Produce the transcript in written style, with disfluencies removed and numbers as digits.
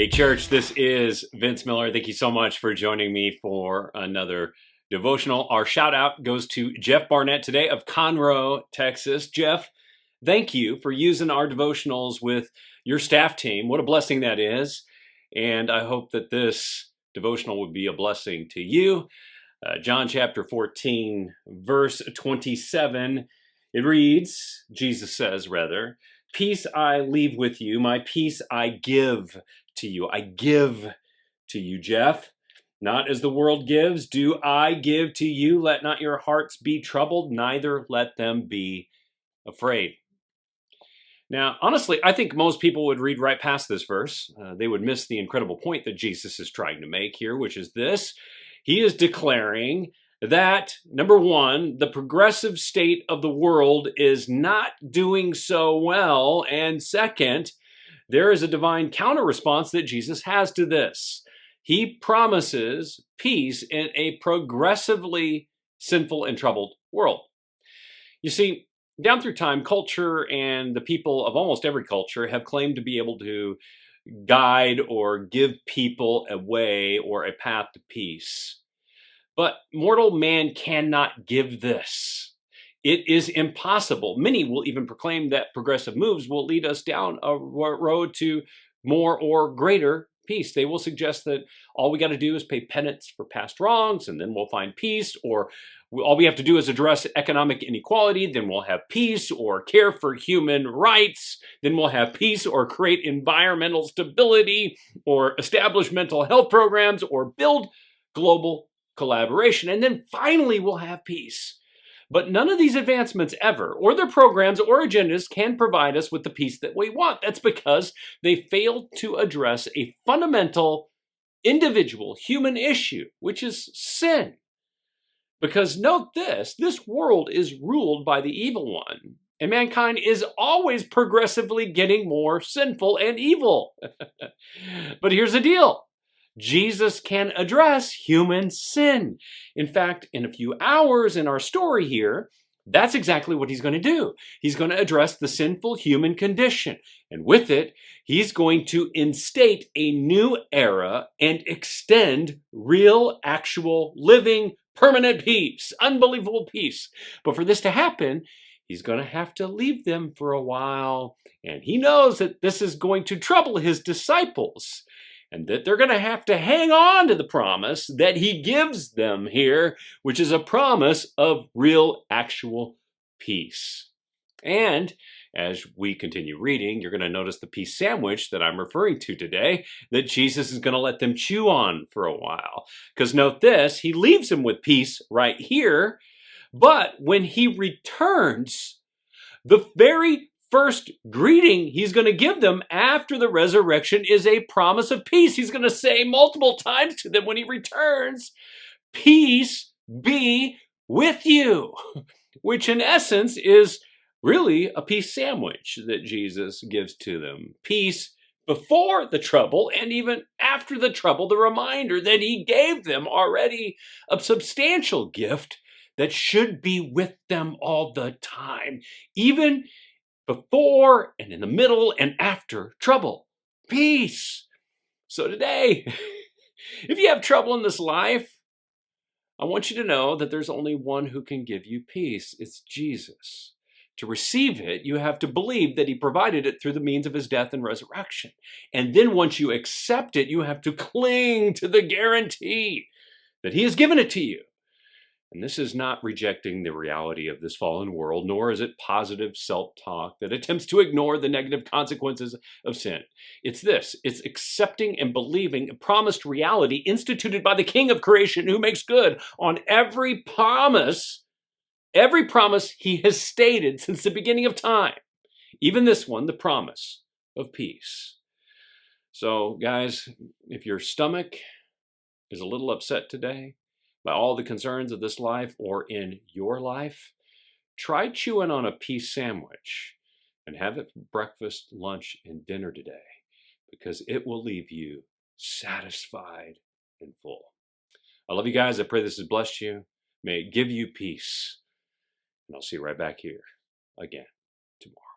Hey, church, this is Vince Miller. Thank you so much for joining me for another devotional. Our shout out goes to Jeff Barnett today of Conroe, Texas. Jeff, thank you for using our devotionals with your staff team. What a blessing that is. And I hope that this devotional would be a blessing to you. John chapter 14, verse 27, it reads, Jesus says, rather, "Peace I leave with you, my peace I give to you." I give to you, Jeff. Not as the world gives, do I give to you. Let not your hearts be troubled, neither let them be afraid. Now, honestly, I think most people would read right past this verse. They would miss the incredible point that Jesus is trying to make here, which is this. He is declaring that, number one, the progressive state of the world is not doing so well. And second, there is a divine counter response that Jesus has to this. He promises peace in a progressively sinful and troubled world. You see, down through time, culture and the people of almost every culture have claimed to be able to guide or give people a way or a path to peace. But mortal man cannot give this. It is impossible. Many will even proclaim that progressive moves will lead us down a road to more or greater peace. They will suggest that all we got to do is pay penance for past wrongs, and then we'll find peace, or all we have to do is address economic inequality, then we'll have peace, or care for human rights, then we'll have peace, or create environmental stability, or establish mental health programs, or build global collaboration, and then finally we'll have peace. But none of these advancements ever, or their programs or agendas, can provide us with the peace that we want. That's because they failed to address a fundamental individual human issue, which is sin. Because note this world is ruled by the evil one, and mankind is always progressively getting more sinful and evil. But here's the deal. Jesus can address human sin. In fact, in a few hours in our story here, that's exactly what he's going to do. He's going to address the sinful human condition. And with it, he's going to instate a new era and extend real, actual, living, permanent peace, unbelievable peace. But for this to happen, he's going to have to leave them for a while. And he knows that this is going to trouble his disciples, and that they're going to have to hang on to the promise that he gives them here, which is a promise of real, actual peace. And as we continue reading, you're going to notice the peace sandwich that I'm referring to today, that Jesus is going to let them chew on for a while. Because note this, he leaves them with peace right here, but when he returns, the very first greeting he's going to give them after the resurrection is a promise of peace. He's going to say multiple times to them when he returns, "Peace be with you," which in essence is really a peace sandwich that Jesus gives to them. Peace before the trouble, and even after the trouble, the reminder that he gave them already a substantial gift that should be with them all the time, even before and in the middle and after trouble. Peace. So today, if you have trouble in this life, I want you to know that there's only one who can give you peace. It's Jesus. To receive it, you have to believe that he provided it through the means of his death and resurrection. And then once you accept it, you have to cling to the guarantee that he has given it to you. And this is not rejecting the reality of this fallen world, nor is it positive self-talk that attempts to ignore the negative consequences of sin. It's this. It's accepting and believing a promised reality instituted by the King of creation, who makes good on every promise he has stated since the beginning of time. Even this one, the promise of peace. So, guys, if your stomach is a little upset today by all the concerns of this life or in your life, try chewing on a peace sandwich and have it for breakfast, lunch, and dinner today, because it will leave you satisfied and full. I love you guys. I pray this has blessed you. May it give you peace. And I'll see you right back here again tomorrow.